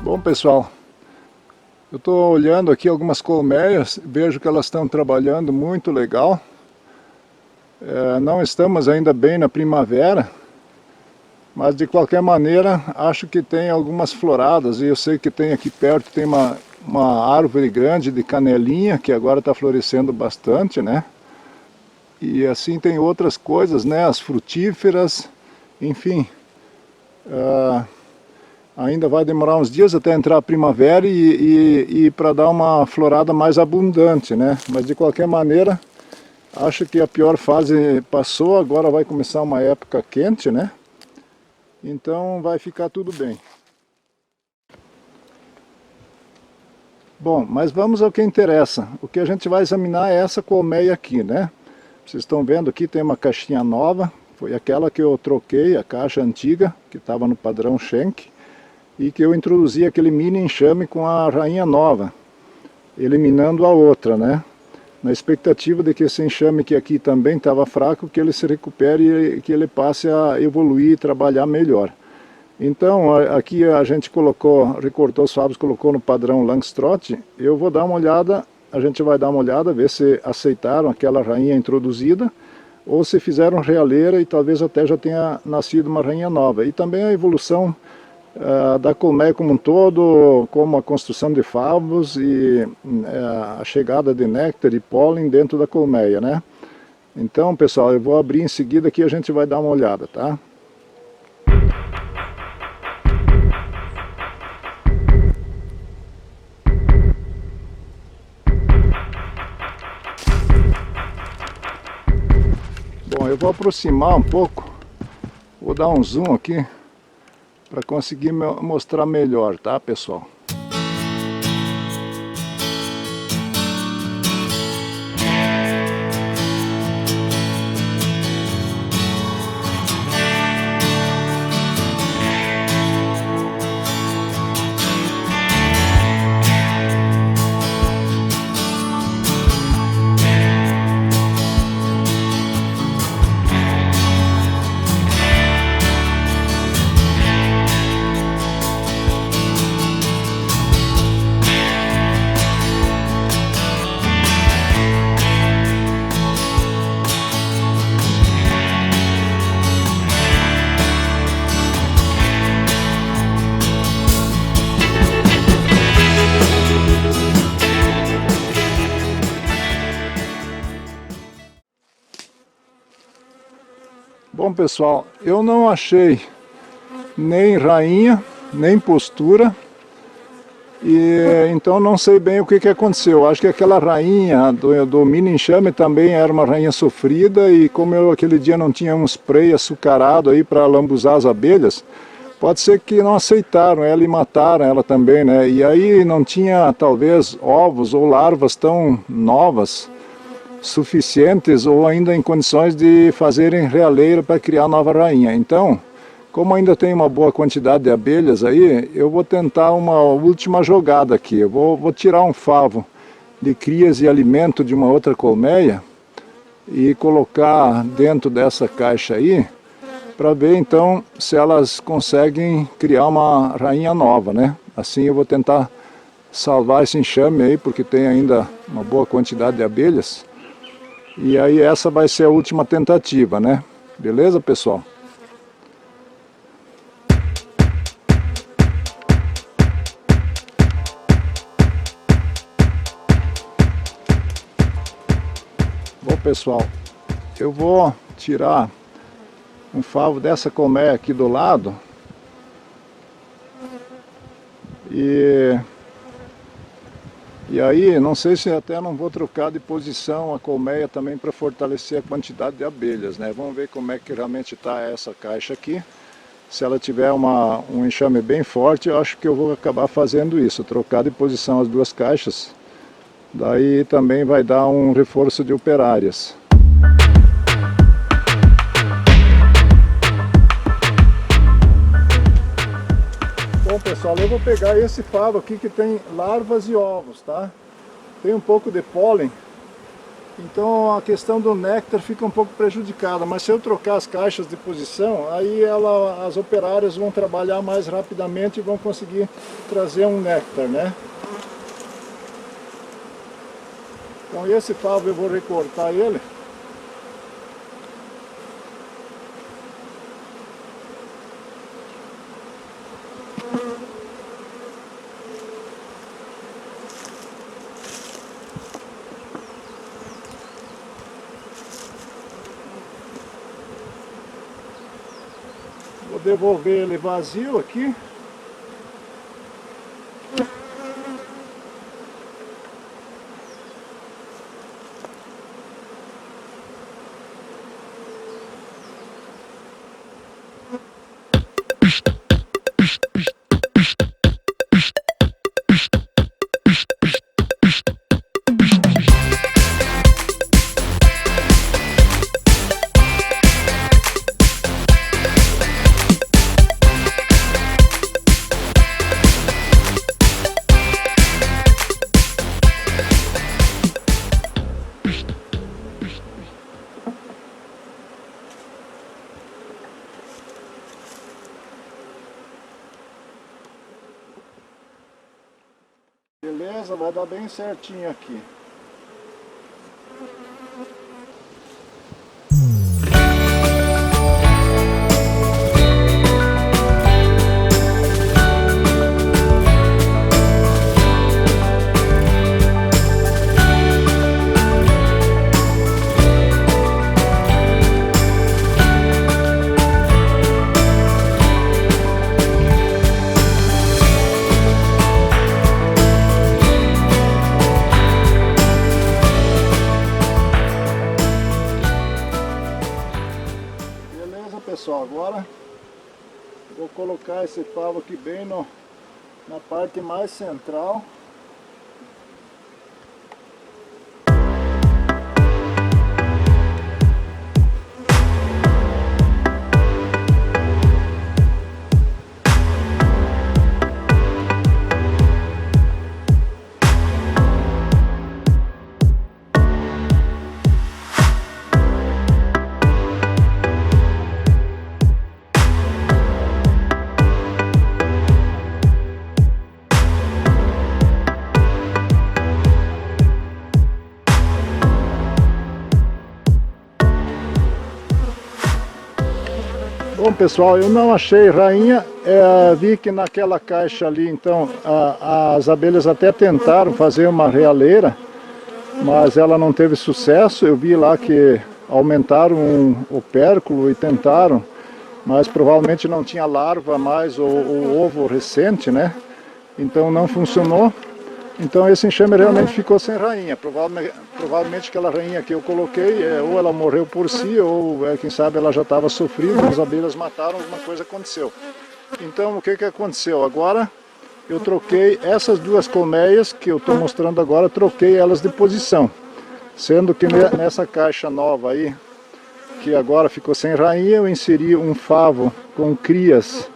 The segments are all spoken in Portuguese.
Bom, pessoal, eu estou olhando aqui algumas colmeias, vejo que elas estão trabalhando muito legal. Não estamos ainda bem na primavera, mas de qualquer maneira acho que tem algumas floradas, e eu sei que tem aqui perto, tem uma árvore grande de canelinha que agora está florescendo bastante, né? E assim tem outras coisas, né? As frutíferas, enfim. Ainda vai demorar uns dias até entrar a primavera e para dar uma florada mais abundante, né? Mas de qualquer maneira, acho que a pior fase passou, agora vai começar uma época quente, né? Então vai ficar tudo bem. Bom, mas vamos ao que interessa. O que a gente vai examinar é essa colmeia aqui, né? Vocês estão vendo aqui, tem uma caixinha nova. Foi aquela que eu troquei, a caixa antiga, que estava no padrão Schenck, e que eu introduzi aquele mini enxame com a rainha nova, eliminando a outra, né? Na expectativa de que esse enxame que aqui também estava fraco, que ele se recupere e que ele passe a evoluir e trabalhar melhor. Então aqui a gente recortou os favos, colocou no padrão Langstroth. Eu vou dar uma olhada, a gente vai dar uma olhada, ver se aceitaram aquela rainha introduzida, ou se fizeram realeira e talvez até já tenha nascido uma rainha nova. E também a evolução da colmeia como um todo, como a construção de favos e a chegada de néctar e pólen dentro da colmeia, né? Então, pessoal, eu vou abrir em seguida aqui e a gente vai dar uma olhada, tá? Bom, eu vou aproximar um pouco, vou dar um zoom aqui para conseguir mostrar melhor, tá, pessoal? Bom, pessoal, eu não achei nem rainha, nem postura, e então não sei bem o que aconteceu. Acho que aquela rainha do mini enxame também era uma rainha sofrida, e como eu aquele dia não tinha um spray açucarado aí para lambuzar as abelhas, pode ser que não aceitaram ela e mataram ela também, né? E aí não tinha talvez ovos ou larvas tão novas suficientes ou ainda em condições de fazerem realeira para criar nova rainha. Então, como ainda tem uma boa quantidade de abelhas aí, eu vou tentar uma última jogada aqui. Eu vou tirar um favo de crias e alimento de uma outra colmeia e colocar dentro dessa caixa aí, para ver então se elas conseguem criar uma rainha nova, né? Assim eu vou tentar salvar esse enxame aí, porque tem ainda uma boa quantidade de abelhas. E aí essa vai ser a última tentativa, né? Beleza, pessoal? Bom, pessoal, eu vou tirar um favo dessa colmeia aqui do lado. E aí, não sei se até não vou trocar de posição a colmeia também para fortalecer a quantidade de abelhas, né? Vamos ver como é que realmente está essa caixa aqui. se ela tiver um enxame bem forte, eu acho que eu vou acabar fazendo isso, trocar de posição as duas caixas. Daí também vai dar um reforço de operárias. Bom pessoal, eu vou pegar esse favo aqui que tem larvas e ovos, tá? Tem um pouco de pólen, então a questão do néctar fica um pouco prejudicada, mas se eu trocar as caixas de posição, aí as operárias vão trabalhar mais rapidamente e vão conseguir trazer um néctar, né? Então esse favo eu vou recortar ele. Vou devolver ele vazio aqui. Beleza, vai dar bem certinho aqui. Pessoal, agora vou colocar esse favo aqui bem na parte mais central. Bom pessoal, eu não achei rainha, vi que naquela caixa ali, então, as abelhas até tentaram fazer uma realeira, mas ela não teve sucesso. Eu vi lá que aumentaram o opérculo e tentaram, mas provavelmente não tinha larva mais, o ovo recente, né? Então não funcionou. Então esse enxame realmente ficou sem rainha. Provavelmente aquela rainha que eu coloquei, ou ela morreu por si, ou quem sabe ela já estava sofrida, as abelhas mataram, alguma coisa aconteceu. Então o que aconteceu? Agora eu troquei essas duas colmeias que eu estou mostrando agora, troquei elas de posição. Sendo que nessa caixa nova aí, que agora ficou sem rainha, eu inseri um favo com crias.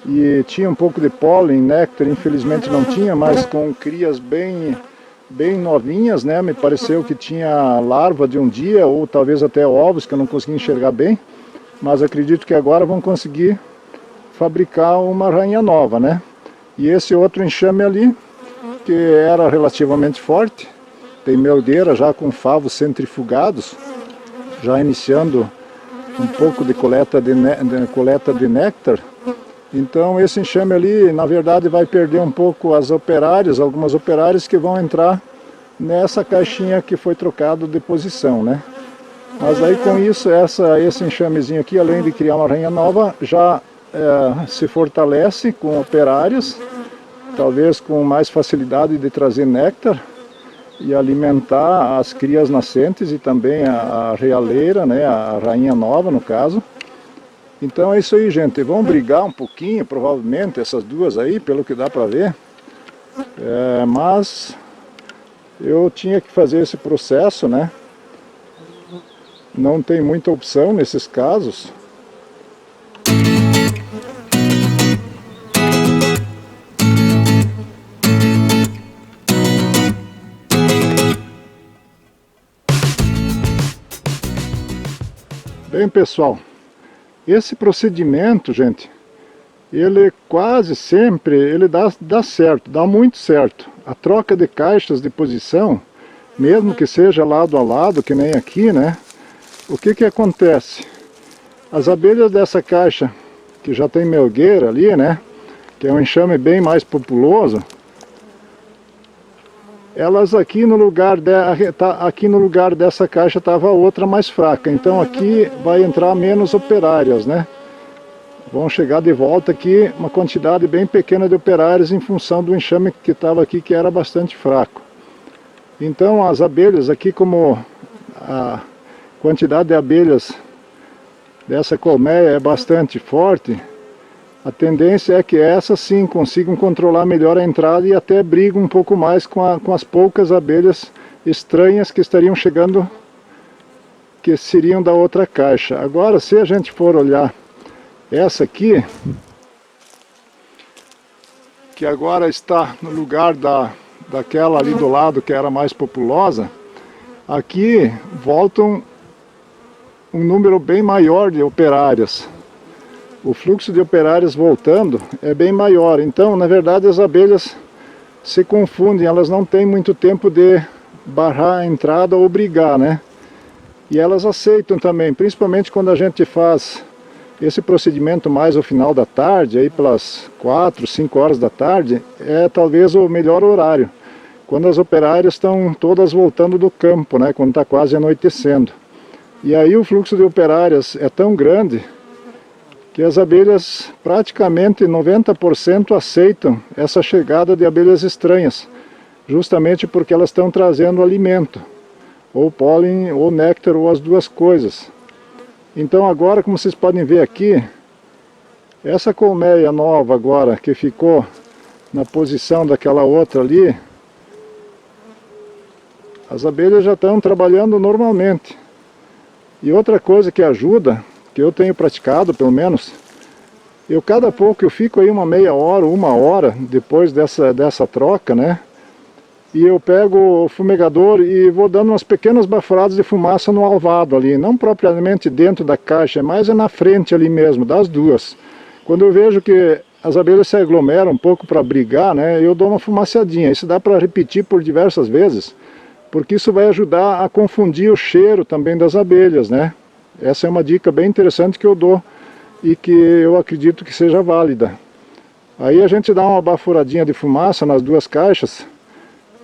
E tinha um pouco de pólen, néctar, infelizmente não tinha, mas com crias bem novinhas, né? Me pareceu que tinha larva de um dia, ou talvez até ovos, que eu não consegui enxergar bem. Mas acredito que agora vão conseguir fabricar uma rainha nova, né? E esse outro enxame ali, que era relativamente forte, tem melgueira já com favos centrifugados, já iniciando um pouco de coleta de néctar. Então esse enxame ali, na verdade, vai perder um pouco as operárias, algumas operárias que vão entrar nessa caixinha que foi trocado de posição, né? Mas aí com isso, esse enxamezinho aqui, além de criar uma rainha nova, já se fortalece com operárias, talvez com mais facilidade de trazer néctar e alimentar as crias nascentes e também a realeira, né, a rainha nova no caso. Então é isso aí, gente. Vão brigar um pouquinho, provavelmente, essas duas aí, pelo que dá pra ver. Mas eu tinha que fazer esse processo, né? Não tem muita opção nesses casos. Bem, pessoal, esse procedimento, gente, ele quase sempre ele dá certo, dá muito certo. A troca de caixas de posição, mesmo que seja lado a lado, que nem aqui, né? O que acontece? As abelhas dessa caixa, que já tem melgueira ali, né? Que é um enxame bem mais populoso, elas aqui no lugar dessa caixa estava outra mais fraca. Então aqui vai entrar menos operárias, né? Vão chegar de volta aqui uma quantidade bem pequena de operários em função do enxame que estava aqui, que era bastante fraco. Então as abelhas aqui, como a quantidade de abelhas dessa colmeia é bastante forte, a tendência é que essas sim consigam controlar melhor a entrada e até brigam um pouco mais com as poucas abelhas estranhas que estariam chegando, que seriam da outra caixa. Agora, se a gente for olhar essa aqui, que agora está no lugar daquela ali do lado que era mais populosa, aqui voltam um número bem maior de operárias. O fluxo de operárias voltando é bem maior. Então, na verdade, as abelhas se confundem, elas não têm muito tempo de barrar a entrada ou brigar, né? E elas aceitam também, principalmente quando a gente faz esse procedimento mais ao final da tarde, aí pelas 4, 5 horas da tarde, é talvez o melhor horário, quando as operárias estão todas voltando do campo, né? Quando está quase anoitecendo. E aí o fluxo de operárias é tão grande que as abelhas, praticamente 90% aceitam essa chegada de abelhas estranhas, justamente porque elas estão trazendo alimento, ou pólen, ou néctar, ou as duas coisas. Então agora, como vocês podem ver aqui, essa colmeia nova agora, que ficou na posição daquela outra ali, as abelhas já estão trabalhando normalmente. E outra coisa que ajuda, que eu tenho praticado pelo menos, cada pouco eu fico aí uma meia hora, 1 hora depois dessa troca, né? E eu pego o fumegador e vou dando umas pequenas bafuradas de fumaça no alvado ali, não propriamente dentro da caixa, mas é na frente ali mesmo, das duas. Quando eu vejo que as abelhas se aglomeram um pouco para brigar, né, eu dou uma fumaciadinha. Isso dá para repetir por diversas vezes, porque isso vai ajudar a confundir o cheiro também das abelhas, né? Essa é uma dica bem interessante que eu dou e que eu acredito que seja válida. Aí a gente dá uma bafuradinha de fumaça nas duas caixas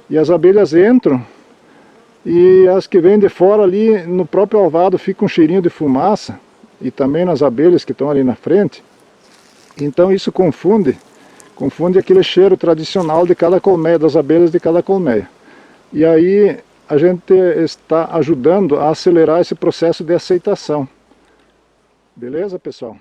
e as abelhas entram, e as que vêm de fora ali no próprio alvado fica um cheirinho de fumaça, e também nas abelhas que estão ali na frente. Então isso confunde aquele cheiro tradicional de cada colmeia, das abelhas de cada colmeia. E aí a gente está ajudando a acelerar esse processo de aceitação. Beleza, pessoal?